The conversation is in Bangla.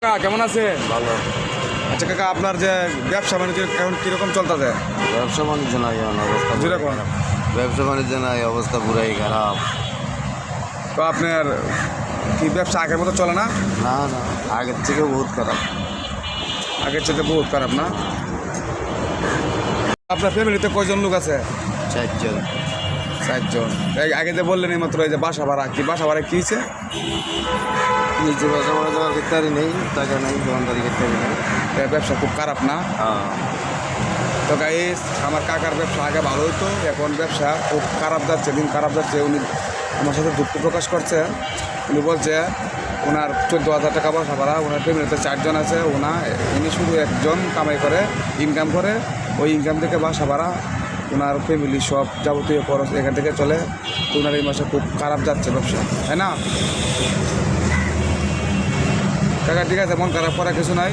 কাকা কেমন আছে? ভালো। আচ্ছা কাকা, আপনার যে ব্যবসা বাণিজ্য এখন কীরকম চলতেছে? ব্যবসা বাণিজ্য নাই এখন অবস্থা পুরাই যেরকম খারাপ। ব্যবসা বাণিজ্য নাই অবস্থা পুরাই খারাপ। তো আপনার কি ব্যবসা আগের মতো চলে না? না না, আগের থেকে বহুত খারাপ। আগের চেয়ে বহুত খারাপ না? আপনার ফ্যামিলিতে কয়জন লোক আছে? 4 জন। 4 জন। আগে যে বললেন এই মাত্র এই যে বাসা ভাড়া বাসা ভাড়া কী হয়েছে? নিচে বাসা ভাড়া দেওয়ার ক্ষেত্রে নেই, টাকা নেই, দোকানদারি ক্ষেত্রে নেই। ব্যবসা খুব খারাপ না? হ্যাঁ। তো গাইস, আমার কাকার ব্যবসা আগে ভালো হতো, এখন ব্যবসা খুব খারাপ যাচ্ছে, দিন খারাপ যাচ্ছে। উনি আমার সাথে দুঃখ প্রকাশ করছে। উনি বলছে ওনার 14,000 টাকা বাসা ভাড়া, ওনার ফ্যামিলিতে 4 জন আছে, উনি শুধু একজন কামাই করে, ইনকাম করে, ওই ইনকাম থেকে বাসা ভাড়া, ওনার ফ্যামিলি সব যাবতীয় খরচ এখান থেকে চলে। তো ওনার এই মাসে খুব খারাপ যাচ্ছে ব্যবসা, তাই না? কাকা ঠিক আছে, মন খারাপ করার কিছু নাই।